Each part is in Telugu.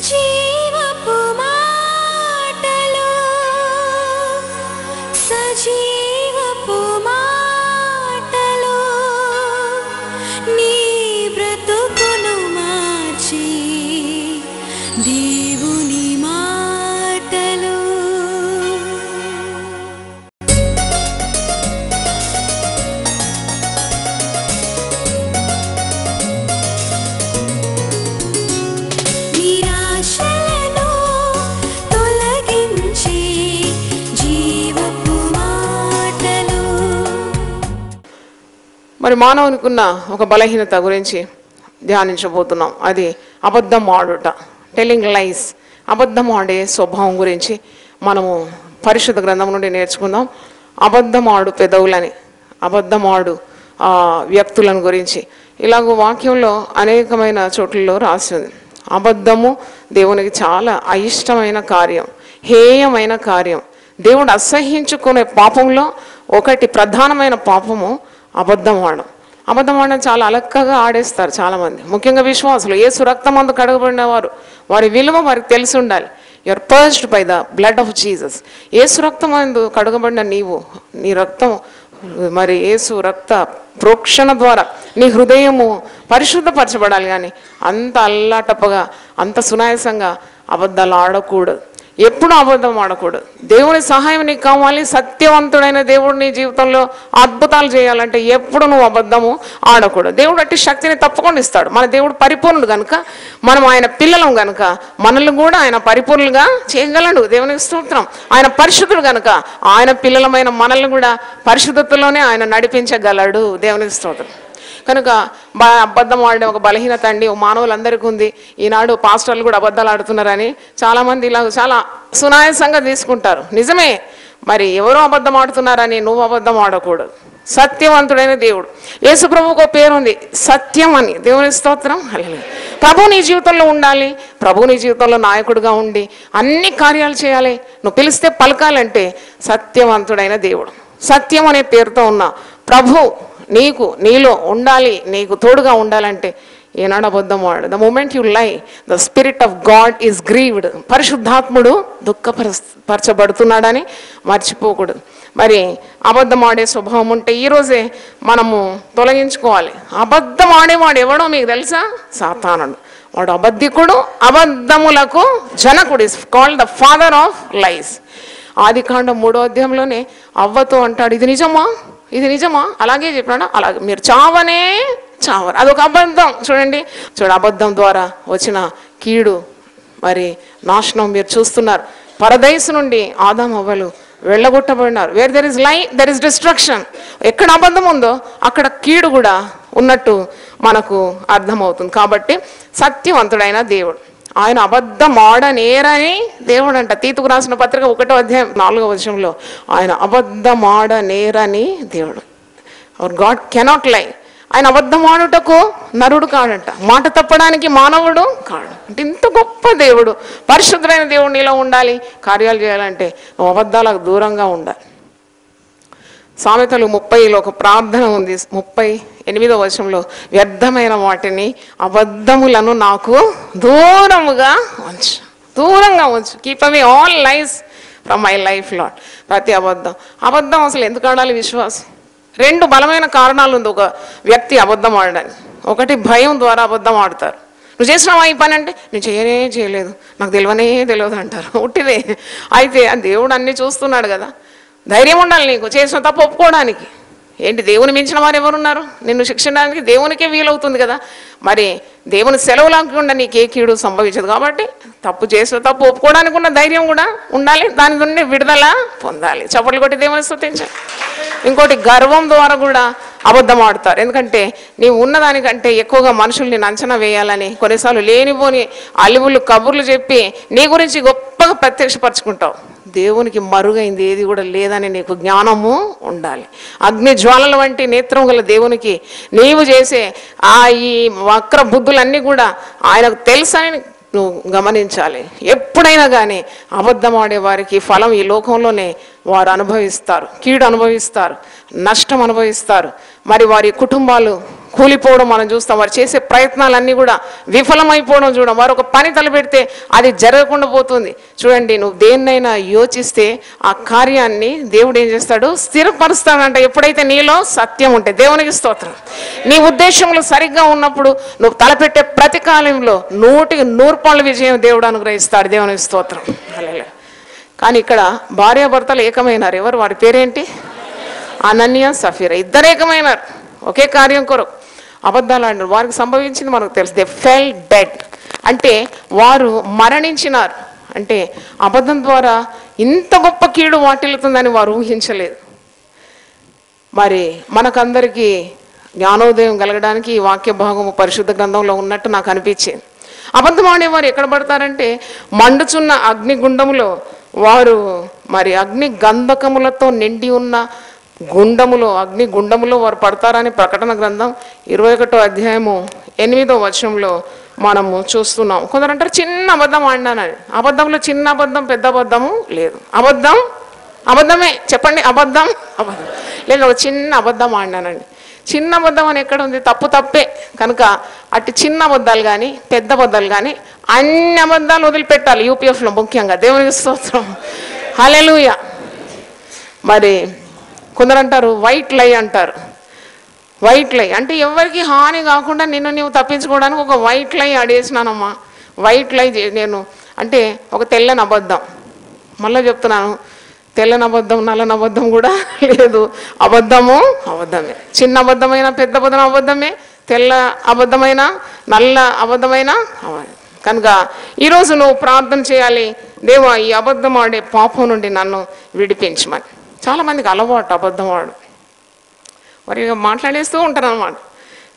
జీవపు మాటలు సజీవపు మాటలు నీ బ్రతుకును మార్చి దేవుని మాటలు. మరి మానవునికున్న ఒక బలహీనత గురించి ధ్యానించబోతున్నాం. అది అబద్ధం ఆడుట, టెల్లింగ్ లైస్. అబద్ధం ఆడే స్వభావం గురించి మనము పరిశుద్ధ గ్రంథం నుండి నేర్చుకుందాం. అబద్ధం ఆడు పెదవులని, అబద్ధం ఆడు వ్యక్తులను గురించి ఇలాగ వాక్యంలో అనేకమైన చోట్లలో రాసి ఉంది. అబద్ధము దేవునికి చాలా అయిష్టమైన కార్యం, హేయమైన కార్యం. దేవుడు అసహ్యించుకునే పాపంలో ఒకటి ప్రధానమైన పాపము అబద్ధం ఆడడం. అబద్ధం ఆడడం చాలా అలక్కగా ఆడేస్తారు చాలామంది, ముఖ్యంగా విశ్వాసులు. యేసు రక్తమందు కడగబడిన వారి విలువ వారికి తెలిసి ఉండాలి. You're purged by the blood of Jesus. Yesu రక్తమందు కడగబడిన నీవు, నీ రక్తం మరి యేసు రక్త ప్రోక్షణ ద్వారా నీ హృదయము పరిశుద్ధపరచబడాలి. కానీ అంత అల్లాటప్పగా అంత సునాయాసంగా అబద్ధాలు ఆడకూడదు. ఎప్పుడు అబద్ధం ఆడకూడదు. దేవుని సహాయం నీకు కావాలి. సత్యవంతుడైన దేవుడు నీ జీవితంలో అద్భుతాలు చేయాలంటే ఎప్పుడు నువ్వు అబద్ధము ఆడకూడదు. దేవుడు అట్టి శక్తిని తప్పకుండా ఇస్తాడు. మన దేవుడు పరిపూర్ణుడు కనుక, మనం ఆయన పిల్లలం కనుక మనల్ని కూడా ఆయన పరిపూర్ణులుగా చేయగలడు. దేవునికి స్తోత్రం. ఆయన పరిశుద్ధుడు కనుక ఆయన పిల్లలమైన మనల్ని కూడా పరిశుద్ధతలోనే ఆయన నడిపించగలడు. దేవునికి స్తోత్రం. కనుక అబద్ధం ఆడే ఒక బలహీనత అండి మానవులందరికీ ఉంది. ఈనాడు పాస్టర్లు కూడా అబద్ధాలు ఆడుతున్నారని చాలామంది ఇలా చాలా సునాయాసంగా తీసుకుంటారు. నిజమే, మరి ఎవరో అబద్ధం ఆడుతున్నారని నువ్వు అబద్ధం ఆడకూడదు. సత్యవంతుడైన దేవుడు, యేసు ప్రభువుకు పేరు ఉంది సత్యం అని. దేవుని స్తోత్రం. హల్లెలూయా. ప్రభు నీ జీవితంలో ఉండాలి. ప్రభు నీ జీవితంలో నాయకుడిగా ఉండి అన్ని కార్యాలు చేయాలి. నువ్వు పిలిస్తే పలకాలంటే సత్యవంతుడైన దేవుడు, సత్యం అనే పేరుతో ఉన్న ప్రభు నీలో ఉండాలి. నీకు తోడుగా ఉండాలంటే ఏనాడు అబద్ధం ఆడు. ద మూమెంట్ యు లై, the spirit of God is grieved. పరిశుద్ధాత్ముడు దుఃఖపరచబడుతున్నాడని మర్చిపోకూడదు. మరి అబద్ధం ఆడే స్వభావం ఉంటే ఈరోజే మనము తొలగించుకోవాలి. అబద్ధం ఆడేవాడు ఎవడో మీకు తెలుసా? సాతానుడు. వాడు అబద్ధికుడు, అబద్ధములకు జనకుడు. Is called the father of lies. ఆదికాండం 3వ అధ్యాయంలోనే అవ్వతో అంటాడు, ఇది నిజమా, ఇది నిజమా? అలాగే చెప్పినాడు. అలాగే మీరు చావరు. అదొక అబద్ధం. చూడండి, అబద్ధం ద్వారా వచ్చిన కీడు మరి నాశనం మీరు చూస్తున్నారు. పరదైసు నుండి ఆదాము అవ్వలు వెళ్ళగొట్టబడినారు. వేర్ దెర్ ఇస్ లై దెర్ ఇస్ డిస్ట్రక్షన్. ఎక్కడ అబద్ధం ఉందో అక్కడ కీడు కూడా ఉన్నట్టు మనకు అర్థమవుతుంది. కాబట్టి సత్యవంతుడైన దేవుడు, ఆయన అబద్ధం ఆడనేరని దేవుడు అంట. తీతుకు రాసిన పత్రిక 1వ అధ్యాయం 4వ వచనంలో ఆయన అబద్ధం ఆడనేరని దేవుడు. అవర్ గాడ్ కెనాట్ లై. ఆయన అబద్ధం ఆడుటకు నరుడు కాడంట, మాట తప్పడానికి మానవుడు కాడు. అంటే ఇంత గొప్ప దేవుడు, పరిశుద్ధమైన దేవుడు నీలో ఉండాలి. కార్యాలు చేయాలంటే నువ్వు అబద్ధాలకు దూరంగా ఉండాలి. సామెతలు 30లో ఒక ప్రార్థన ఉంది. 38వ వచనంలో వ్యర్థమైన వాటిని అబద్ధములను నాకు దూరంగా ఉంచు, దూరంగా ఉంచు. Keep away all lies from my life lord. ప్రతి అబద్ధం అసలు ఎందుకు ఆడాలి? విశ్వాసం. 2 బలమైన కారణాలు ఉంది ఒక వ్యక్తి అబద్ధం ఆడడానికి. ఒకటి, భయం ద్వారా అబద్ధం ఆడతారు. నువ్వు చేసినావా ఈ పని అంటే నేను చేయలేదు, నాకు తెలియదు అంటారు. ఉట్టిదే. అయితే దేవుడు అన్నీ చూస్తున్నాడు కదా, ధైర్యం ఉండాలి నీకు చేసిన తప్పు ఒప్పుకోవడానికి. ఏంటి, దేవుని మించిన వారు ఎవరున్నారు? నిన్ను శిక్షించడానికి దేవునికే వీలవుతుంది కదా. మరి దేవుని సెలవు లేకుండా నీకే కీడు సంభవించదు. కాబట్టి తప్పు చేసిన తప్పు ఒప్పుకోవడానికి ఉన్న ధైర్యం కూడా ఉండాలి. దాని నుండి విడుదల పొందాలి. చప్పట్లు కొట్టి దేవుని స్తుతించాలి. ఇంకోటి, గర్వం ద్వారా కూడా అబద్ధం ఆడతారు. ఎందుకంటే నీవు ఉన్నదానికంటే ఎక్కువగా మనుషుల్ని అంచనా వేయాలని కొన్నిసార్లు లేనిపోని అలివులు కబుర్లు చెప్పి నీ గురించి గొప్పగా ప్రత్యక్షపరచుకుంటావు. దేవునికి మరుగైంది ఏది కూడా లేదని నీకు జ్ఞానము ఉండాలి. అగ్ని జ్వాలల వంటి నేత్రం గల దేవునికి నీవు చేసే ఈ వక్ర బుద్ధులన్నీ కూడా ఆయనకు తెలుసని నువ్వు గమనించాలి. ఎప్పుడైనా కానీ అబద్ధం ఆడే వారికి ఫలం ఈ లోకంలోనే వారు అనుభవిస్తారు, కీడు అనుభవిస్తారు, నష్టం అనుభవిస్తారు. మరి వారి కుటుంబాలు కూలిపోవడం మనం చూస్తాం. వారు చేసే ప్రయత్నాలన్నీ కూడా విఫలమైపోవడం చూడం. వారు ఒక పని తలపెడితే అది జరగకుండా పోతుంది. చూడండి, నువ్వు దేన్నైనా యోచిస్తే ఆ కార్యాన్ని దేవుడు ఏం చేస్తాడు? స్థిరపరుస్తాడంట. ఎప్పుడైతే నీలో సత్యం ఉంటే. దేవునికి స్తోత్రం. నీ ఉద్దేశంలో సరిగ్గా ఉన్నప్పుడు నువ్వు తలపెట్టే ప్రతి కాలంలో 100% విజయం దేవుడు అనుగ్రహిస్తాడు. దేవునికి స్తోత్రం. హల్లెలూయా. కానీ ఇక్కడ భార్యాభర్తలు ఏకమైనారు. ఎవరు? వారి పేరేంటి? అనన్య సఫీరా. ఇద్దరు ఏకమైనారు ఒకే కార్యం కొరకు. అబద్ధాలు ఆడినారు. వారికి సంభవించింది మనకు తెలుసు. దే ఫెల్ డెడ్ అంటే వారు మరణించినారు. అంటే అబద్ధం ద్వారా ఇంత గొప్ప కీడు వాటిల్లుతుందని వారు ఊహించలేదు. మరి మనకందరికీ జ్ఞానోదయం కలగడానికి ఈ వాక్య భాగము పరిశుద్ధ గ్రంథంలో ఉన్నట్టు నాకు అనిపించింది. అబద్ధం ఆడేవారు ఎక్కడ పడతారంటే మండుచున్న అగ్నిగుండములో వారు మరి అగ్ని గంధకములతో నిండి ఉన్న అగ్నిగుండములో వారు పడతారని ప్రకటన గ్రంథం 21వ అధ్యాయము 8వ వచనంలో మనము చూస్తున్నాం. కొందరు అంటారు చిన్న అబద్ధం ఆడినానని. అబద్ధంలో చిన్న అబద్ధం పెద్ద అబద్ధము లేదు. అబద్ధమే చెప్పండి. అబద్ధం లేదు. ఒక చిన్న అబద్ధం ఆడినానండి. చిన్న అబద్ధం అని ఎక్కడ ఉంది? తప్పే కనుక అటు చిన్న అబద్ధాలు కానీ పెద్ద అబద్ధాలు కానీ అన్ని అబద్ధాలు వదిలిపెట్టాలి. యూపీఎఫ్లో ముఖ్యంగా. దేవునికి స్తోత్రం. హల్లెలూయా. మరి కొందరు అంటారు వైట్ లై అంటారు. వైట్ లై అంటే ఎవరికి హాని కాకుండా నిన్ను నీవు తప్పించుకోవడానికి ఒక వైట్ లై ఆడేసినానమ్మా. వైట్ లై నేను అంటే ఒక తెల్లని అబద్ధం. మళ్ళీ చెప్తున్నాను, తెల్లని అబద్ధం నల్లని అబద్ధం కూడా లేదు. అబద్ధమే. చిన్న అబద్ధమైన పెద్ద అబద్ధమే. తెల్ల అబద్ధమైన నల్ల అబద్ధమైన. కనుక ఈరోజు నువ్వు ప్రార్థన చేయాలి, దేవా ఈ అబద్ధం ఆడే పాపం నుండి నన్ను విడిపించమని. చాలామందికి అలవాటు అబద్ధం ఆడు. మరి మాట్లాడేస్తూ ఉంటారు అన్నమాట.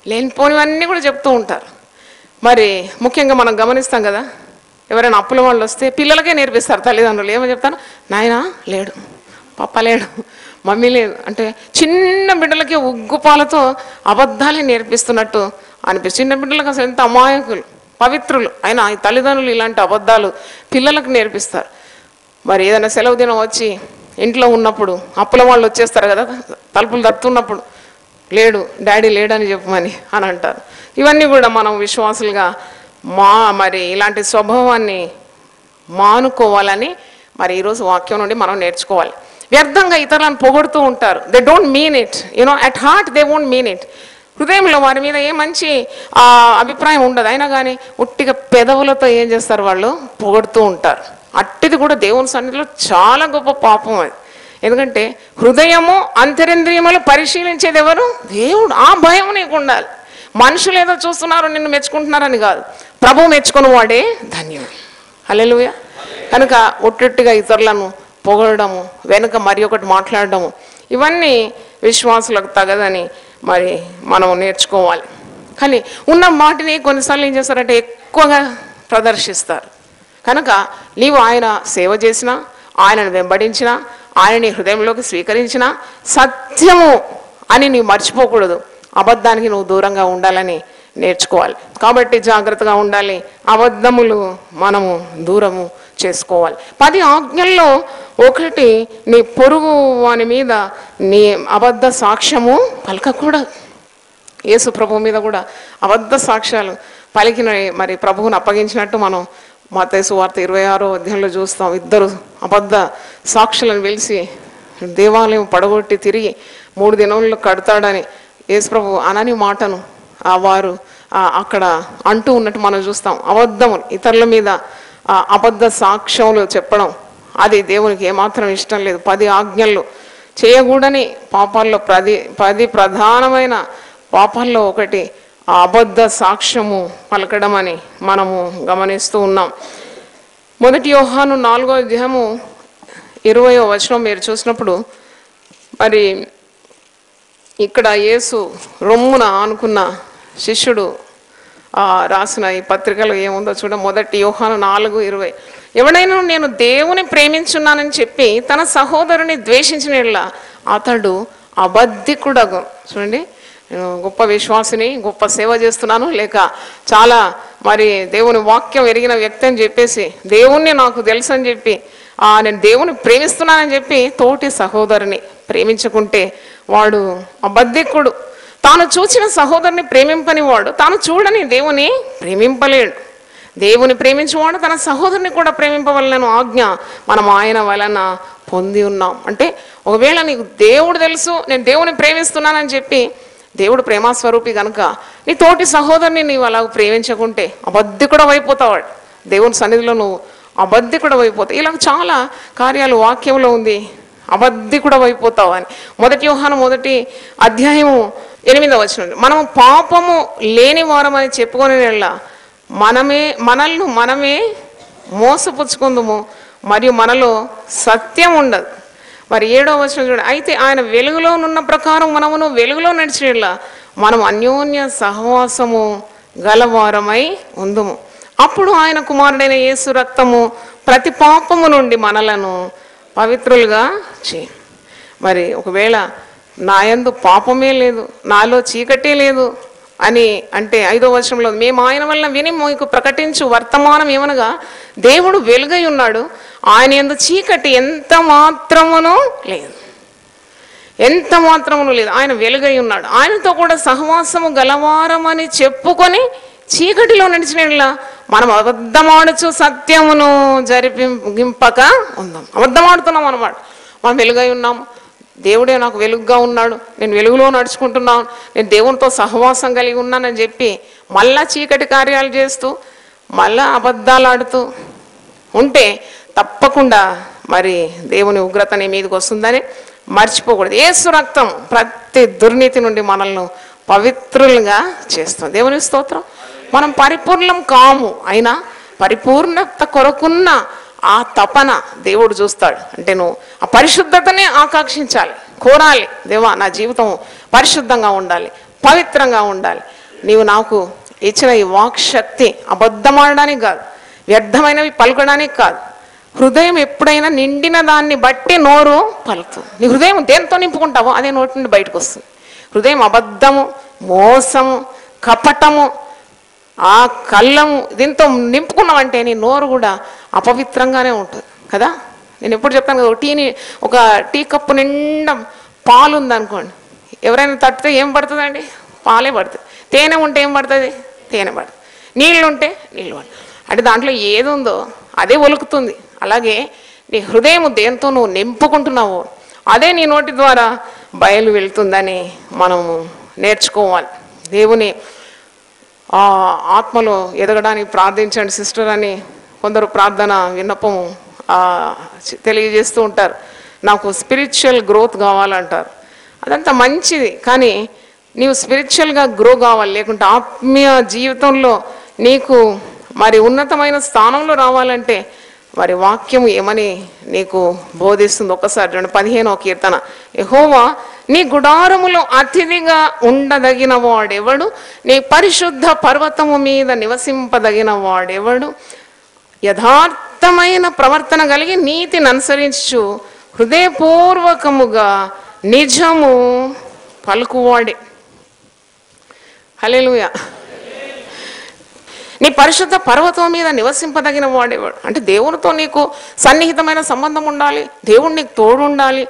లేనిపోనివన్నీ కూడా చెప్తూ ఉంటారు. మరి ముఖ్యంగా మనం గమనిస్తాం కదా, ఎవరైనా అప్పుల వాళ్ళు వస్తే పిల్లలకే నేర్పిస్తారు తల్లిదండ్రులు. ఏమో చెప్తాను, నాయన లేడు, పప్ప లేడు, మమ్మీ లేదు అంటే చిన్న బిడ్డలకి ఉగ్గుపాలతో అబద్ధాలే నేర్పిస్తున్నట్టు అనిపిస్తుంది. చిన్న బిడ్డలకు అసలు ఎంత అమాయకులు, పవిత్రులు అయినా ఈ తల్లిదండ్రులు ఇలాంటి అబద్ధాలు పిల్లలకు నేర్పిస్తారు. మరి ఏదైనా సెలవు దినం వచ్చి ఇంట్లో ఉన్నప్పుడు అప్పుల వాళ్ళు వచ్చేస్తారు కదా, తలుపులు తట్టున్నప్పుడు లేడు డాడీ లేడని చెప్పమని అని అంటారు. ఇవన్నీ కూడా మనం విశ్వాసులుగా మరి ఇలాంటి స్వభావాన్ని మానుకోవాలని మరి ఈరోజు వాక్యం నుండి మనం నేర్చుకోవాలి. వ్యర్థంగా ఇతరులను పొగుడుతూ ఉంటారు. They don't mean it, at heart they won't mean it. హృదయంలో వారి మీద ఏ మంచి అభిప్రాయం ఉండదు. అయినా కానీ ఉట్టిగా పెదవులతో ఏం చేస్తారు? వాళ్ళు పొగుడుతూ ఉంటారు. అట్టిది కూడా దేవుని సన్నిధిలో చాలా గొప్ప పాపం అది. ఎందుకంటే హృదయము అంతరింద్రియములు పరిశీలించేది ఎవరు? దేవుడు. ఆ భయం నీకు ఉండాలి. మనుషులు ఏదో చూస్తున్నారు నిన్ను మెచ్చుకుంటున్నారని కాదు, ప్రభువు మెచ్చుకుని వాడే ధన్యుడు. హల్లెలూయా. కనుక ఒట్టొట్టిగా ఇతరులను పొగడము, వెనుక మరి ఒకటి మాట్లాడడము, ఇవన్నీ విశ్వాసులకు తగదని మరి మనం నేర్చుకోవాలి. కానీ ఉన్న మాటిని కొన్నిసార్లు ఏం చేస్తారంటే ఎక్కువగా ప్రదర్శిస్తారు. కనుక నీవు ఆయన సేవ చేసినా, ఆయనను వెంబడించినా, ఆయనని హృదయంలోకి స్వీకరించినా సత్యము అని నీవు మర్చిపోకూడదు. అబద్ధానికి నువ్వు దూరంగా ఉండాలని నేర్చుకోవాలి. కాబట్టి జాగ్రత్తగా ఉండాలి. అబద్ధములు మనము దూరము చేసుకోవాలి. 10 ఆజ్ఞల్లో ఒకటి, నీ పొరుగు వాని మీద నీ అబద్ధ సాక్ష్యము పలకకూడదు. యేసు ప్రభువు మీద కూడా అబద్ధ సాక్ష్యాలు పలికిన మరి ప్రభువును అప్పగించినట్టు మనం మత్తయి సువార్త 26వ అధ్యాయంలో చూస్తాం. 2 అబద్ధ సాక్షులను పిలిచి దేవాలయం పడగొట్టి తిరిగి 3 దినముల్లో కడతాడని యేసు ప్రభు అనని మాటను వారు అక్కడ అంటూ ఉన్నట్టు మనం చూస్తాం. అబద్ధములు, ఇతరుల మీద అబద్ధ సాక్ష్యములు చెప్పడం అది దేవునికి ఏమాత్రం ఇష్టం లేదు. 10 ఆజ్ఞలు చేయకూడని పాపాల్లో 10 ప్రధానమైన పాపాల్లో ఒకటి అబద్ధ సాక్ష్యము పలకడం అని మనము గమనిస్తూ ఉన్నాం. 1 యోహాను 4వ అధ్యాయము 20వ వచనం మీరు చూసినప్పుడు మరి ఇక్కడ యేసు రొమ్మున ఆనుకున్న శిష్యుడు రాసిన ఈ పత్రికలో ఏముందో చూడ. 1 యోహాను 4:20, ఎవడైనా నేను దేవుని ప్రేమించున్నానని చెప్పి తన సహోదరుని ద్వేషించిన అతడు అబద్ధికుడగు. చూడండి, నేను గొప్ప విశ్వాసిని, గొప్ప సేవ చేస్తున్నాను, లేక చాలా మరి దేవుని వాక్యం ఎరిగిన వ్యక్తి అని చెప్పేసి దేవుణ్ణి నాకు తెలుసు అని చెప్పి నేను దేవుని ప్రేమిస్తున్నానని చెప్పి తోటి సహోదరుని ప్రేమించుకుంటే వాడు అబద్ధికుడు. తాను చూచిన సహోదరుని ప్రేమింపని వాడు తాను చూడని దేవుని ప్రేమింపలేడు. దేవుని ప్రేమించేవాడు తన సహోదరుని కూడా ప్రేమింపవలనను ఆజ్ఞ మనం ఆయన వలన పొంది ఉన్నాం. అంటే ఒకవేళ నీకు దేవుడు తెలుసు, నేను దేవుని ప్రేమిస్తున్నానని చెప్పి, దేవుడు ప్రేమస్వరూపి కనుక నీ తోటి సహోదరుని నీవు అలా ప్రేమించకుంటే అబద్ధికుడు అయిపోతావాడు. దేవుని సన్నిధిలో నువ్వు అబద్ధికుడు అయిపోతావు. ఇలా చాలా కార్యాలు వాక్యంలో ఉంది, అబద్ధికుడు అయిపోతావు అని. 1 యోహాను 1 అధ్యాయము 8వ వచనం, మనము పాపము లేని వారం అని చెప్పుకొని మనమే మోసపుచ్చుకుందుము మరియు మనలో సత్యం ఉండదు. మరి 7వ వచనం చూడండి, అయితే ఆయన వెలుగులో ఉన్న ప్రకారం మనమును వెలుగులో నడిచేలా మనం అన్యోన్య సహవాసము గలవారమై ఉందుము. అప్పుడు ఆయన కుమారుడైన యేసు రక్తము ప్రతి పాపము నుండి మనలను పవిత్రులుగా చేయి. మరి ఒకవేళ నాయందు పాపమే లేదు, నాలో చీకటే లేదు అని అంటే 5వ వచనంలో, మేము ఆయన వలన విని మీకు ప్రకటించు వర్తమానం ఏమనగా దేవుడు వెలుగై ఉన్నాడు, ఆయన యందు చీకటి ఎంత మాత్రమును లేదు, ఎంత మాత్రమును లేదు. ఆయన వెలుగై ఉన్నాడు, ఆయనతో కూడా సహవాసము గలవారమని చెప్పుకొని చీకటిలో నడిచిన మనం అబద్ధమాడుచు సత్యమును జరిపింపక ఉందాం. అబద్ధమాడుతున్నాం అన్నమాట. మనం వెలుగై ఉన్నాము, దేవుడే నాకు వెలుగుగా ఉన్నాడు, నేను వెలుగులో నడుచుకుంటున్నాను, నేను దేవునితో సహవాసం కలిగి ఉన్నానని చెప్పి మళ్ళా చీకటి కార్యాలు చేస్తూ మళ్ళా అబద్ధాలు ఆడుతూ ఉంటే తప్పకుండా మరి దేవుని ఉగ్రత నీ మీదకి వస్తుందని మర్చిపోకూడదు. యేసు రక్తం ప్రతి దుర్నీతి నుండి మనల్ని పవిత్రులుగా చేస్తుంది. దేవుని స్తోత్రం. మనం పరిపూర్ణం కాము, అయినా పరిపూర్ణత కొరకున్న ఆ తపన దేవుడు చూస్తాడు. అంటే నువ్వు ఆ పరిశుద్ధతనే ఆకాంక్షించాలి, కోరాలి. దేవా, నా జీవితం పరిశుద్ధంగా ఉండాలి, పవిత్రంగా ఉండాలి. నీవు నాకు ఇచ్చిన ఈ వాక్ శక్తి అబద్ధమాడడానికి కాదు, వ్యర్థమైనవి పలుకడానికి కాదు. హృదయం ఎప్పుడైనా నిండిన దాన్ని బట్టి నోరు పలుకుతుంది. నీ హృదయం దేంతో నింపుకుంటావో అదే నోటి నుండి బయటకు వస్తుంది. హృదయం అబద్ధము, మోసము, కపటము, ఆ కళ్ళము దీంతో నింపుకున్నావంటే నీ నోరు కూడా అపవిత్రంగానే ఉంటుంది కదా. నేను ఎప్పుడు చెప్తాను కదా, ఒక టీ కప్పు నిండా పాలు ఉందనుకోండి, ఎవరైనా తట్టితే ఏం పడుతుందండి? పాలే పడుతుంది. తేనె ఉంటే ఏం పడుతుంది? తేనె పడుతుంది. నీళ్ళు ఉంటే నీళ్ళు పడుతుంది. అంటే దాంట్లో ఏది ఉందో అదే ఒలుకుతుంది. అలాగే నీ హృదయం దేంతో నువ్వు నింపుకుంటున్నావో అదే నీ నోటి ద్వారా బయలు వెళ్తుందని మనము నేర్చుకోవాలి. దేవుని ఆత్మలో ఎదగడానికి ప్రార్థించండి సిస్టర్ అని కొందరు ప్రార్థన విన్నపము తెలియజేస్తూ ఉంటారు. నాకు స్పిరిచువల్ గ్రోత్ కావాలంటారు. అదంతా మంచిది, కానీ నీవు స్పిరిచువల్గా గ్రో కావాలి, లేకుంటే ఆత్మీయ జీవితంలో నీకు మరి ఉన్నతమైన స్థానంలో రావాలంటే మరి వాక్యం ఏమని నీకు బోధిస్తుంది. ఒక్కసారి 15వ కీర్తన, యెహోవా నీ గుడారములో అతిథిగా ఉండదగిన వాడెవడు? నీ పరిశుద్ధ పర్వతము మీద నివసింపదగిన వాడెవడు? యథార్థమైన ప్రవర్తన కలిగి నీతిని అనుసరించు హృదయపూర్వకముగా నిజము పలుకువాడే. హల్లెలూయా. నీ పరిశుద్ధ పర్వతం మీద నివసింపదగిన వాడేవాడు అంటే దేవునితో నీకు సన్నిహితమైన సంబంధం ఉండాలి, దేవుడు నీకు తోడు ఉండాలి,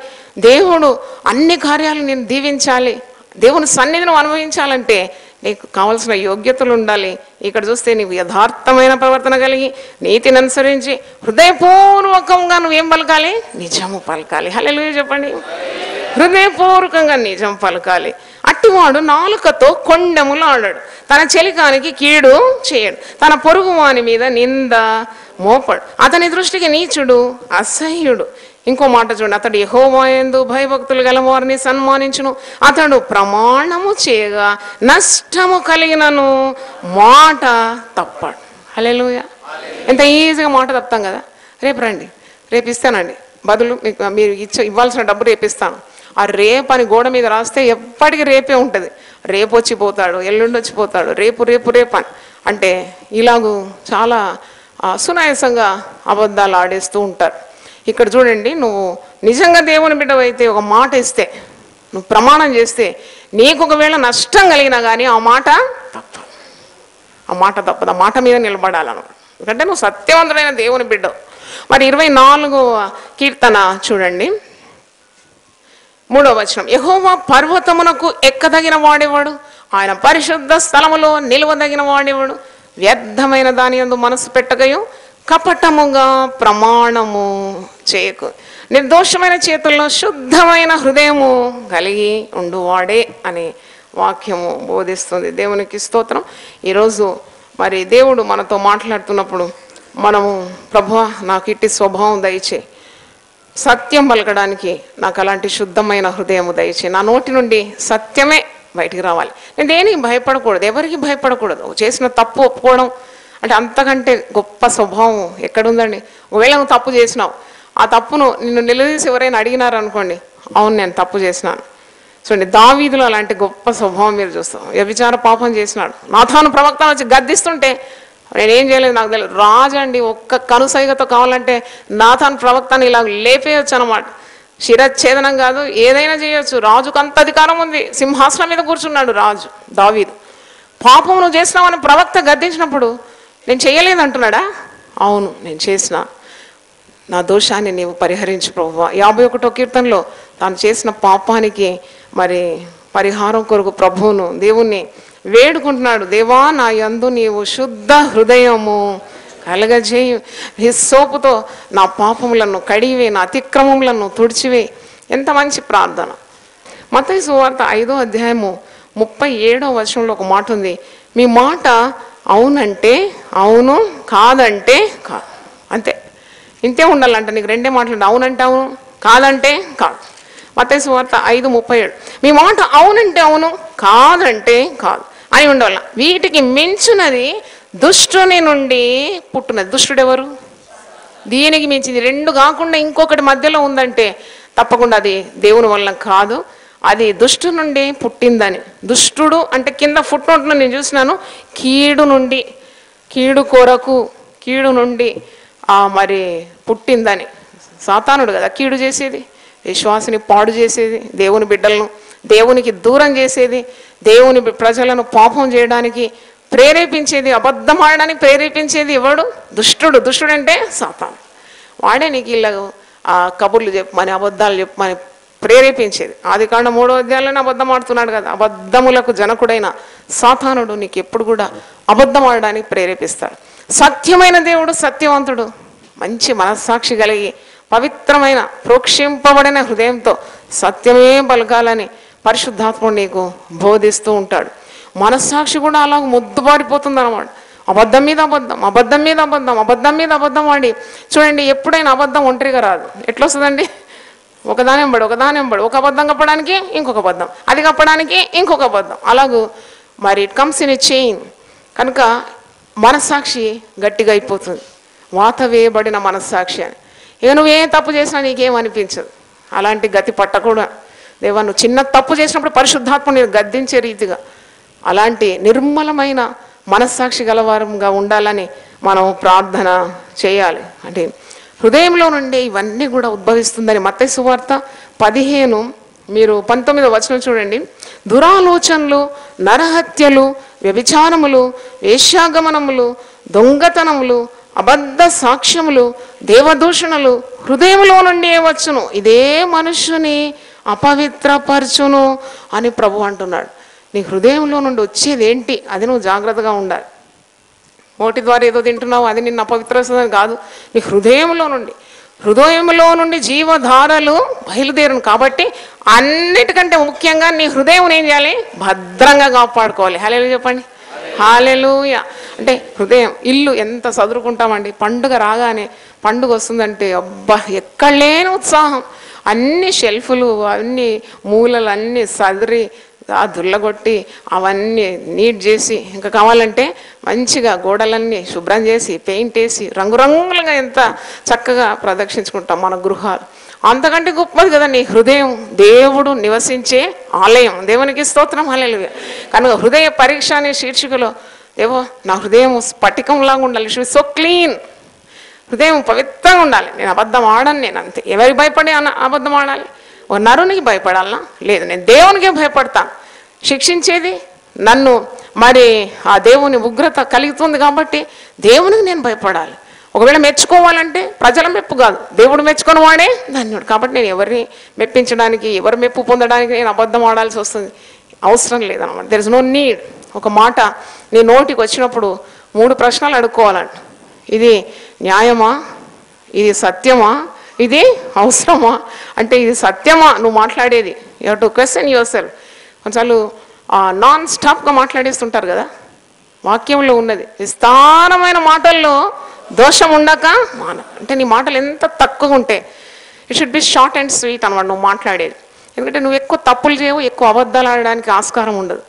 దేవుడు అన్ని కార్యాలు నేను దీవించాలి, దేవుని సన్నిధిని అనుభవించాలంటే నీకు కావాల్సిన యోగ్యతలు ఉండాలి. ఇక్కడ చూస్తే నీవు యథార్థమైన ప్రవర్తన కలిగి నీతిని అనుసరించి హృదయపూర్వకంగా నువ్వేం పలకాలి? నిజము పలకాలి. హల్లెలూయా చెప్పండి. హృదయపూర్వకంగా నిజం పలకాలి. అట్టివాడు నాలుకతో కొండెములు ఆడాడు, తన చెలికానికి కీడు చేయడు, తన పొరుగు వాని మీద నింద మోపడు, అతని దృష్టికి నీచుడు అసహ్యుడు. ఇంకో మాట చూడండి, అతడు యెహోవా యందు భయభక్తులు గల వారిని సన్మానించును, అతడు ప్రమాణము చేయగా నష్టము కలిగినను మాట తప్పడు. హల్లెలూయా. ఎంత ఈజీగా మాట తప్పుతాం కదా. రేపు రండి, రేపు ఇస్తానండి, బదులు మీకు మీరు ఇవ్వాల్సిన డబ్బు రేపిస్తాను. ఆ రేపు అని గోడ మీద రాస్తే ఎప్పటికీ రేపే ఉంటుంది. రేపు వచ్చిపోతాడు, ఎల్లుండి వచ్చిపోతాడు, రేపు రేపు రేపు అని అంటే ఇలాగూ చాలా సునాయాసంగా అబద్ధాలు ఆడేస్తూ ఉంటారు. ఇక్కడ చూడండి, నువ్వు నిజంగా దేవుని బిడ్డవైతే ఒక మాట ఇస్తే, నువ్వు ప్రమాణం చేస్తే నీకు ఒకవేళ నష్టం కలిగినా కానీ ఆ మాట తప్పదు, ఆ మాట తప్పదు, ఆ మాట మీద నిలబడాలన్నమాట. ఎందుకంటే నువ్వు సత్యవంతుడైన దేవుని బిడ్డవు. మరి 24వ కీర్తన చూడండి, 3వ వచనం, యెహోవా పర్వతమునకు ఎక్కదగిన వాడేవాడు, ఆయన పరిశుద్ధ స్థలములో నిలవదగిన వాడేవాడు. వ్యర్థమైన దాని యందు మనసు పెట్టకయు కపటముగా ప్రమాణము చేయకు. నిర్దోషమైన చేతుల్లో శుద్ధమైన హృదయము కలిగి ఉండువాడే అనే వాక్యము బోధిస్తుంది. దేవునికి స్తోత్రం. ఈరోజు మరి దేవుడు మనతో మాట్లాడుతున్నప్పుడు మనము, ప్రభువా నాకు ఇట్టి స్వభావం దయచే, సత్యం పలకడానికి నాకు అలాంటి శుద్ధమైన హృదయము దయచే, నా నోటి నుండి సత్యమే బయటికి రావాలి. నేను దేనికి భయపడకూడదు, ఎవరికి భయపడకూడదు. చేసిన తప్పు ఒప్పుకోవడం అంటే అంతకంటే గొప్ప స్వభావం ఎక్కడుందండి? ఒకవేళ నువ్వు తప్పు చేసినావు, ఆ తప్పును నిన్ను నిలదీసి ఎవరైనా అడిగినారు అనుకోండి, అవును నేను తప్పు చేసినాను. చూడండి, దావీదులో అలాంటి గొప్ప స్వభావం మీరు చూస్తాం. వ్యభిచార పాపం చేసినాడు, నాతాను ప్రవక్త వచ్చి గద్దిస్తుంటే నేనేం చేయలేదు, నాకు తెలియదు. రాజు అండి ఒక్క కనుసైగతో కావాలంటే నాతాను ప్రవక్తని ఇలా లేపేయచ్చు అనమాట. శిరచ్ఛేదనం కాదు, ఏదైనా చేయొచ్చు. రాజుకు అంత అధికారం ఉంది, సింహాసనం మీద కూర్చున్నాడు రాజు దావీదు. పాపం నువ్వు చేసినావని ప్రవక్త గద్దించినప్పుడు నేను చేయలేదు అంటున్నాడా? అవును నేను చేసిన, నా దోషాన్ని నీవు పరిహరించు ప్రభువా. 51వ కీర్తనలో తాను చేసిన పాపానికి మరి పరిహారం కొరకు ప్రభువును, దేవుణ్ణి వేడుకుంటున్నాడు. దేవా నా యందు నీవు శుద్ధ హృదయము కలగజేయు, హిస్సోపుతో నా పాపములను కడివే, నా అతిక్రమములను తుడిచివే. ఎంత మంచి ప్రార్థన. మత్తయి సువార్త 5వ అధ్యాయము 37వ వచనంలో ఒక మాట ఉంది, మీ మాట అవునంటే అవును, కాదంటే కాదు. అంతే, ఇంతే ఉండాలంట. నీకు రెండే మాటలు, అవునంటే అవును, కాదంటే కాదు. మత్తయి సువార్త 5:37, మీ మాట అవునంటే అవును, కాదంటే కాదు అని ఉండాల. వీటికి మించున్నది దుష్టుని నుండి పుట్టున్నది. దుష్టుడెవరు? దీనికి మించింది రెండు కాకుండా ఇంకొకటి మధ్యలో ఉందంటే తప్పకుండా అది దేవుని వల్ల కాదు, అది దుష్టు నుండి పుట్టిందని. దుష్టుడు అంటే కింద ఫుట్ నోట్లో నేను చూసినాను, కీడు నుండి, కీడు కొరకు, కీడు నుండి మరి పుట్టిందని. సాతానుడు కదా కీడు చేసేది, విశ్వాసిని పాడు చేసేది, దేవుని బిడ్డలను దేవునికి దూరం చేసేది, దేవుని ప్రజలను పాపం చేయడానికి ప్రేరేపించేది, అబద్ధం ఆడడానికి ప్రేరేపించేది ఎవడు? దుష్టుడు. దుష్టుడు అంటే సాతాను. వాడే నీకు ఇలా కబుర్లు చెప్పమని, అబద్ధాలు చెప్పమని ప్రేరేపించేది. ఆదికాండం 3వ అధ్యాయంలోనే అబద్ధం ఆడుతున్నాడు కదా. అబద్ధములకు జనకుడైన సాతానుడు నీకు ఎప్పుడు కూడా అబద్ధం ఆడడానికి ప్రేరేపిస్తాడు. సత్యమైన దేవుడు సత్యవంతుడు, మంచి మనస్సాక్షి కలిగి పవిత్రమైన ప్రోక్షింపబడిన హృదయంతో సత్యమే పలకాలని పరిశుద్ధాత్ముడు నీకు బోధిస్తూ ఉంటాడు. మనస్సాక్షి కూడా అలా ముద్దుబారిపోతుంది అన్నమాట. అబద్ధం మీద అబద్ధం, అబద్ధం మీద అబద్ధం, అబద్ధం మీద అబద్ధం ఆడి. చూడండి, ఎప్పుడైనా అబద్ధం ఒంటరిగా రాదు. ఎట్లా వస్తుందండి? ఒకదాని వెంబడి ఒక అబద్ధం కప్పడానికి ఇంకొక అబద్ధం, అది కప్పడానికి ఇంకొక అబద్ధం, అలాగూ మరి it comes in a chain. కనుక మనస్సాక్షి గట్టిగా అయిపోతుంది, వాత వేయబడిన మనస్సాక్షి అని. ఇక నువ్వు ఏ తప్పు చేసినా నీకేం అనిపించదు. అలాంటి గతి పట్టకూడదు. దేవా, నువ్వు చిన్న తప్పు చేసినప్పుడు పరిశుద్ధాత్మ నేను గద్దించే రీతిగా అలాంటి నిర్మలమైన మనస్సాక్షి గలవారంగా ఉండాలని మనం ప్రార్థన చేయాలి. అంటే హృదయంలో నుండి ఇవన్నీ కూడా ఉద్భవిస్తుందని మత్తయి సువార్త 15 మీరు 19వ వచనం చూడండి. దురాలోచనలు, నరహత్యలు, వ్యభిచారములు, వేశ్యాగమనములు, దొంగతనములు, అబద్ధ సాక్ష్యములు, దేవదూషణలు హృదయంలో నుండి వచ్చును, ఇదే మనుష్యుని అపవిత్రపరచును అని ప్రభు అంటున్నాడు. నీ హృదయంలో నుండి వచ్చేది ఏంటి? అది నువ్వు జాగ్రత్తగా ఉండాలి. నోటి ద్వారా ఏదో తింటున్నావు అది నిన్ను అపవిత్రస్తుంది కాదు. నీ హృదయంలో నుండి జీవధారలు బయలుదేరును. కాబట్టి అన్నిటికంటే ముఖ్యంగా నీ హృదయం ఏం చేయాలి? భద్రంగా కాపాడుకోవాలి. హల్లెలూయా చెప్పండి. హల్లెలూయా. అంటే హృదయం, ఇల్లు ఎంత చదువుకుంటామండి. పండుగ రాగానే, పండుగ వస్తుందంటే అబ్బా ఎక్కడ లేని ఉత్సాహం. అన్ని షెల్ఫ్లు, అన్ని మూలలు అన్నీ సదిరి దుల్లగొట్టి అవన్నీ నీట్ చేసి, ఇంకా కావాలంటే మంచిగా గోడలన్నీ శుభ్రం చేసి పెయింట్ వేసి రంగురంగులుగా ఎంత చక్కగా ప్రదక్షించుకుంటాం మన గృహాలు. అంతకంటే గొప్పది కదా నీ హృదయం, దేవుడు నివసించే ఆలయం. దేవునికి స్తోత్రం. హల్లెలూయా. కనుక హృదయ పరీక్ష అనే శీర్షికలో, దేవో నా హృదయం స్ఫటికంలాగా ఉండాలి, సో క్లీన్, హృదయం పవిత్రంగా ఉండాలి. నేను అబద్ధం ఆడను, నేను అంతే. ఎవరికి భయపడి అబద్ధం ఆడాలి? ఓ నరునికి భయపడాలనా? లేదు, నేను దేవునికే భయపడతాను. శిక్షించేది నన్ను, మరి ఆ దేవుని ఉగ్రత కలుగుతుంది కాబట్టి దేవునికి నేను భయపడాలి. ఒకవేళ మెచ్చుకోవాలంటే ప్రజల మెప్పు కాదు, దేవుడు మెచ్చుకొని వాడే ధన్యుడు. కాబట్టి నేను ఎవరిని మెప్పించడానికి, ఎవరి మెప్పు పొందడానికి నేను అబద్ధం ఆడాల్సి వస్తుంది, అవసరం లేదన్నమాట. There is no need. ఒక మాట నీ నోటికి వచ్చినప్పుడు 3 ప్రశ్నలు అడుక్కోవాలంట. ఇది న్యాయమా, ఇది సత్యమా, ఇది అవసరమా, అంటే ఇది సత్యమా నువ్వు మాట్లాడేది. You have to question your self. కొన్నిసార్లు నాన్ స్టాప్గా మాట్లాడేస్తుంటారు కదా. వాక్యంలో ఉన్నది విస్తారమైన మాటల్లో దోషం ఉండక అంటే నీ మాటలు ఎంత తక్కువగా ఉంటే it should be short and sweet అనమాట నువ్వు మాట్లాడేది. ఎందుకంటే నువ్వు ఎక్కువ తప్పులు చేయవు, ఎక్కువ అబద్ధాలు ఆడడానికి ఆస్కారం ఉండదు.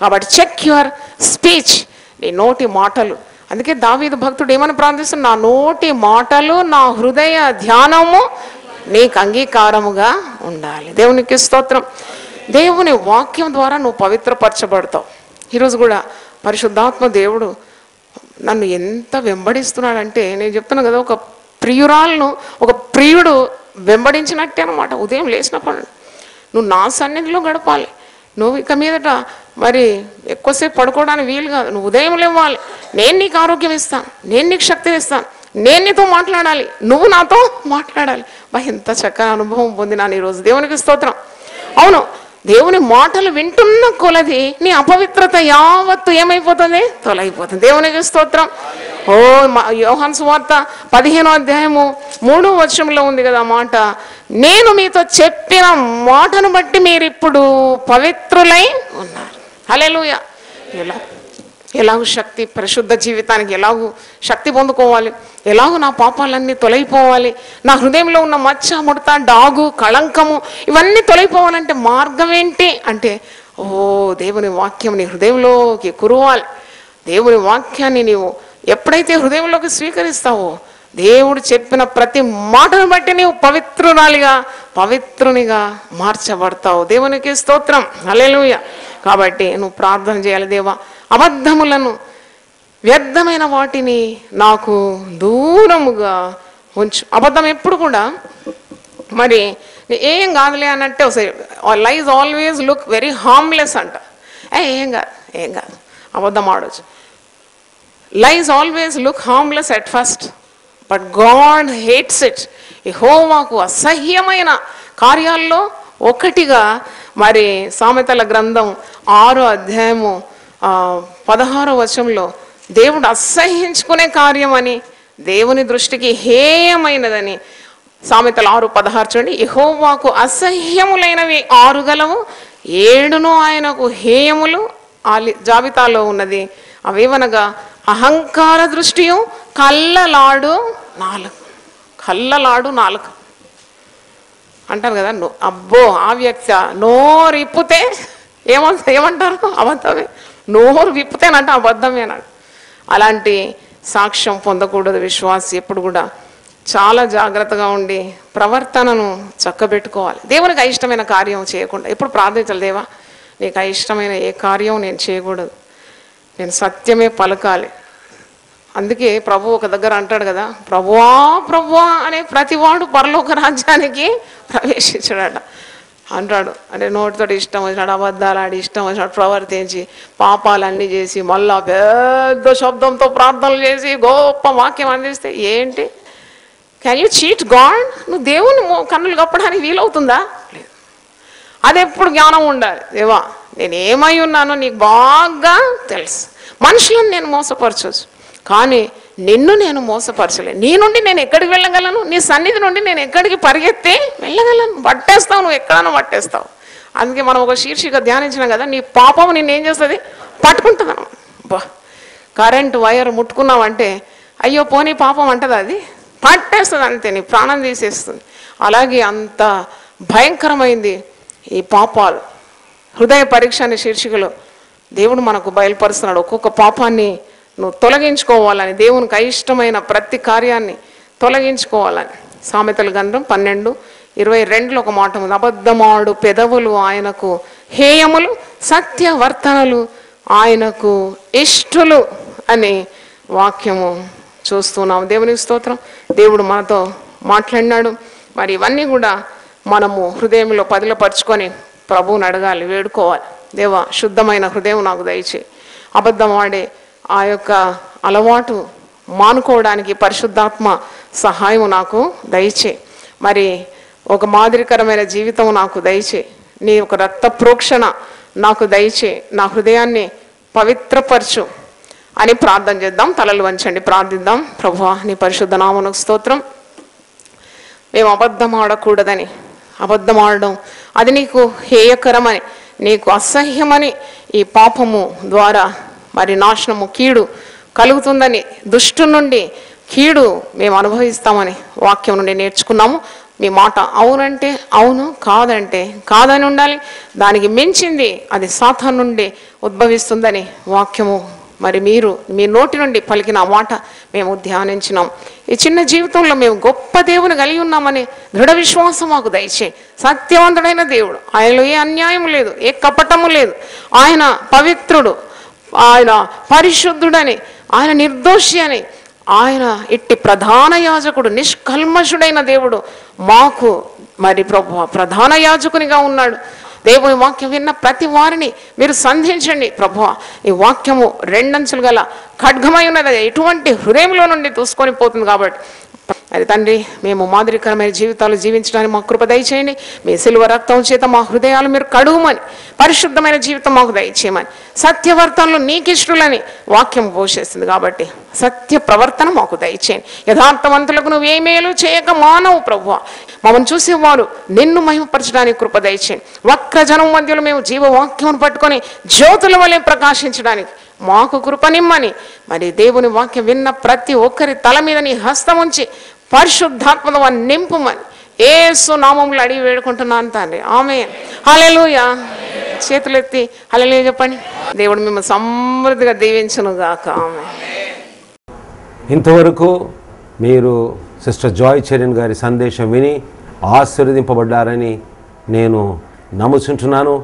కాబట్టి చెక్ యువర్ స్పీచ్, నీ నోటి మాటలు. అందుకే దావీదు భక్తుడు ఏమని ప్రార్థిస్తున్నాడు, నా నోటి మాటలు నా హృదయ ధ్యానము నీకు అంగీకారముగా ఉండాలి. దేవునికి స్తోత్రం. దేవుని వాక్యం ద్వారా నువ్వు పవిత్రపరచబడతావు. ఈరోజు కూడా పరిశుద్ధాత్మ దేవుడు నన్ను ఎంత వెంబడిస్తున్నాడంటే, నేను చెప్తున్నా కదా, ఒక ప్రియురాలను ఒక ప్రియుడు వెంబడించినట్టే అనమాట. ఉదయం లేచినప్పుడు నువ్వు నా సన్నిధిలో గడపాలి. నువ్వు ఇక మీదట మరి ఎక్కువసేపు పడుకోవడానికి వీలు కాదు. నువ్వు ఉదయం లేవాలి, నేను నీకు ఆరోగ్యం ఇస్తాను, నేను నీకు శక్తిని ఇస్తాను, నేను నీతో మాట్లాడాలి, నువ్వు నాతో మాట్లాడాలి. ఎంత చక్కని అనుభవం పొందినాను ఈరోజు. దేవునికి స్తోత్రం. అవును, దేవుని మాటలు వింటున్న కొలది నీ అపవిత్రత యావత్తు ఏమైపోతుంది, తొలగిపోతుంది. దేవునికి స్తోత్రం. యోహాను సువార్త 15వ అధ్యాయము 3వ వచనంలో ఉంది కదా మాట, నేను మీతో చెప్పిన మాటను బట్టి మీరు ఇప్పుడు పవిత్రులై ఉన్నారు. హల్లెలూయా. ఎలాగూ శక్తి, పరిశుద్ధ జీవితానికి ఎలాగూ శక్తి పొందుకోవాలి, ఎలాగూ నా పాపాలన్నీ తొలగిపోవాలి, నా హృదయంలో ఉన్న మచ్చ, ముడత, డాగు, కళంకము ఇవన్నీ తొలగిపోవాలంటే మార్గం ఏంటి అంటే, దేవుని వాక్యం నీ హృదయంలోకి కురవాలి. దేవుని వాక్యాన్ని నీవు ఎప్పుడైతే హృదయంలోకి స్వీకరిస్తావో, దేవుడు చెప్పిన ప్రతి మాటను బట్టి నీవు పవిత్రురాలిగా, పవిత్రునిగా మార్చబడతావు. దేవునికి స్తోత్రం. హల్లెలూయా. కాబట్టి నువ్వు ప్రార్థన చేయాలి, దేవా అబద్ధములను, వ్యర్థమైన వాటిని నాకు దూరముగా ఉంచు. అబద్ధం ఎప్పుడు కూడా మరి ఏం కాదులే అన్నట్టే వస్తాయి. Lies always look very harmless అంట. ఏం కాదు, ఏం కాదు, అబద్ధం ఆడవచ్చు. Lies always look harmless at first, but God hates it. యెహోవాకు అసహ్యమైన కార్యాల్లో ఒకటిగా మరి సామెతల గ్రంథం 6వ అధ్యాయము 16వ వచనంలో దేవుడు అసహ్యించుకునే కార్యం అని, దేవుని దృష్టికి హేయమైనదని సామెతలు 6:16 చూడండి. యెహోవాకు అసహ్యములైనవి 6 గలవు, 7 ఆయనకు హేయములు జాబితాలో ఉన్నది. అవేవనగా అహంకార దృష్టియు, కళ్ళలాడు నాలుక. కళ్ళలాడు నాలుక అంటారు కదా. అబ్బో ఆ వ్యక్తి నోరు విప్పితే ఏమంటారు, అబద్ధమే. నోరు విప్పుతేనంట అబద్ధమేనాడు. అలాంటి సాక్ష్యం పొందకూడదు విశ్వాసి. ఎప్పుడు కూడా చాలా జాగ్రత్తగా ఉండి ప్రవర్తనను చక్కబెట్టుకోవాలి. దేవునికి అయిష్టమైన కార్యం చేయకుండా ఎప్పుడు ప్రార్థించాలి, దేవా నీకు అయిష్టమైన ఏ కార్యం నేను చేయకూడదు, నేను సత్యమే పలకాలి. అందుకే ప్రభు ఒక దగ్గర అంటాడు కదా, ప్రభువా ప్రభువా అనే ప్రతివాడు పరలోక రాజ్యానికి ప్రవేశించాడట అంటాడు. అంటే నోటితో ఇష్టం వచ్చినాడు అబద్ధాలు ఆడి, ఇష్టం వచ్చినాడు ప్రవర్తించి, పాపాలన్నీ చేసి, మళ్ళా పెద్ద శబ్దంతో ప్రార్థనలు చేసి గొప్ప వాక్యం అందిస్తే ఏంటి? Can you cheat God? నువ్వు దేవుని కన్నులు కప్పడానికి వీలవుతుందా? లేదు. అది ఎప్పుడు జ్ఞానం ఉండాలి. దేవా నేను ఏమై ఉన్నానో నీకు బాగా తెలుసు. మనుషులను నేను మోసపరచవచ్చు, కానీ నిన్ను నేను మోసపరచలేను. నీ నుండి నేను ఎక్కడికి వెళ్ళగలను? నీ సన్నిధి నుండి నేను ఎక్కడికి పరిగెత్తి వెళ్ళగలను? పట్టేస్తావు, నువ్వు ఎక్కడన్నా పట్టేస్తావు. అందుకే మనం ఒక శీర్షిక ధ్యానించినాం కదా, నీ పాపం నిన్ను ఏం చేస్తుంది? పట్టుకుంటుంది అన్నమాట. బా కరెంట్ వైర్ ముట్టుకున్నావంటే అయ్యో పోనీ పాపం అంటది, అది పట్టేస్తుంది అంతే, నీ ప్రాణం తీసేస్తుంది. అలాగే అంత భయంకరమైంది ఈ పాపాలు. హృదయ పరీక్ష అనే శీర్షికలో దేవుడు మనకు బయలుపరుస్తున్నాడు. ఒక్కొక్క పాపాన్ని నువ్వు తొలగించుకోవాలని, దేవునికి అయిష్టమైన ప్రతి కార్యాన్ని తొలగించుకోవాలని. సామెతల గ్రంథం 12:22 ఒక మాట ఉంది, అబద్ధమాడు పెదవులు ఆయనకు హేయములు, సత్యవర్తనలు ఆయనకు ఇష్టలు అని వాక్యము చూస్తున్నాం. దేవునికి స్తోత్రం. దేవుడు మనతో మాట్లాడినాడు. మరి ఇవన్నీ కూడా మనము హృదయంలో పదిలపరుచుకొని ప్రభువుని అడగాలి, వేడుకోవాలి. దేవా శుద్ధమైన హృదయం నాకు దయచేయి, అబద్ధం ఆడే ఆ యొక్క అలవాటు మానుకోవడానికి పరిశుద్ధాత్మ సహాయం నాకు దయచే. మరి ఒక మాదిరికరమైన జీవితం నాకు దయచే. నీ ఒక రక్త ప్రోక్షణ నాకు దయచే. నా హృదయాన్ని పవిత్రపరచు అని ప్రార్థన చేద్దాం. తలలు వంచండి, ప్రార్థిద్దాం. ప్రభువా, నీ పరిశుద్ధ నామమునకు స్తోత్రం. మేము అబద్ధం ఆడకూడదని, అబద్ధం ఆడడం అది నీకు హేయకరమని, నీకు అసహ్యమని, ఈ పాపము ద్వారా మరి నాశనము, కీడు కలుగుతుందని, దుష్టు నుండి కీడు మేము అనుభవిస్తామని వాక్యం నుండి నేర్చుకున్నాము. మీ మాట అవునంటే అవును, కాదంటే కాదని ఉండాలి. దానికి మించింది అది సాతాను నుండి ఉద్భవిస్తుందని వాక్యము మరి మీరు మీ నోటి నుండి పలికిన మాట మేము ధ్యానించినాం. ఈ చిన్న జీవితంలో మేము గొప్ప దేవుని కలిగి ఉన్నామని దృఢ విశ్వాసం మాకు దయచే. సత్యవంతుడైన దేవుడు, ఆయనలో ఏ అన్యాయం లేదు, ఏ కపటము లేదు. ఆయన పవిత్రుడు, ఆయన పరిశుద్ధుడని, ఆయన నిర్దోషి అని, ఆయన ఇట్టి ప్రధాన యాజకుడు, నిష్కల్మషుడైన దేవుడు మాకు మరి ప్రభువా ప్రధాన యాజకునిగా ఉన్నాడు. దేవుని వాక్యం విన్న ప్రతి వారిని మీరు సంధించండి ప్రభువా. ఈ వాక్యము రెండంచులు గల ఖడ్గమై ఉన్నది, ఎటువంటి హృదయంలో నుండి దూసుకొని పోతుంది. కాబట్టి అది తండ్రి, మేము మాదిరికరమైన జీవితాలు జీవించడానికి మాకు కృప దయచేయండి. మీ సిలువ రక్తం చేత మా హృదయాలు మీరు కడుగుమని, పరిశుద్ధమైన జీవితం మాకు దయచేయమని, సత్యవర్తనలు నీకిష్టులని వాక్యం పోషిస్తుంది. కాబట్టి సత్య ప్రవర్తన మాకు దయచేయండి. యథార్థవంతులకు నువ్వు ఏ మేలు చేయక మానవు ప్రభువా. మమ్మల్ని చూసేవారు నిన్ను మహిమపరచడానికి కృప దయచేయండి. వక్రజనం మధ్యలో మేము జీవవాక్యం పట్టుకొని జ్యోతుల వలె ప్రకాశించడానికి మాకు కృపనిమ్మని, మరి దేవుని వాక్యం విన్న ప్రతి ఒక్కరి తల మీద నీ హస్తం ఉంచి పరిశుద్ధాత్మను నింపుమని యేసు నామములో అడిగి వేడుకుంటున్నాను తండ్రి. ఆమేన్. హల్లెలూయా. చేతులెత్తి హల్లెలూయా చెప్పండి. దేవుడు మిమ్మల్ని సమృద్ధిగా దీవించును గాక. ఆమేన్. ఇంతవరకు మీరు సిస్టర్ జాయ్ చెరియన్ గారి సందేశం విని ఆశీర్వదింపబడ్డారని నేను నమ్ముచుంటున్నాను.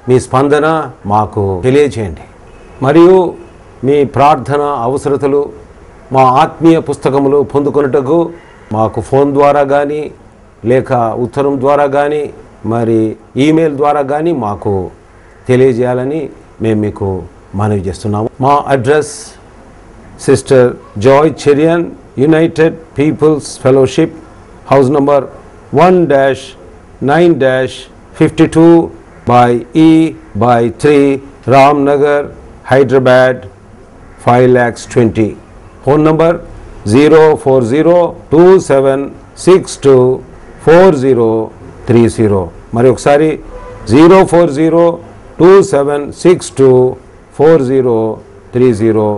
మీ స్పందన మాకు తెలియజేయండి. మరియు మీ ప్రార్థన అవసరతలు మా ఆత్మీయ పుస్తకములు పొందుకొనుటకు మాకు ఫోన్ ద్వారా కానీ, లేక ఉత్తరం ద్వారా కానీ, మరి ఈమెయిల్ ద్వారా కానీ మాకు తెలియజేయాలని మేము మీకు మనవి చేస్తున్నాము. మా address sister Joy Cherian, united people's fellowship, house number 1-9-52/E/3, Ramnagar, Hyderabad 5,20,000. Phone number 04027624030. మరి ఒకసారి 04027624030.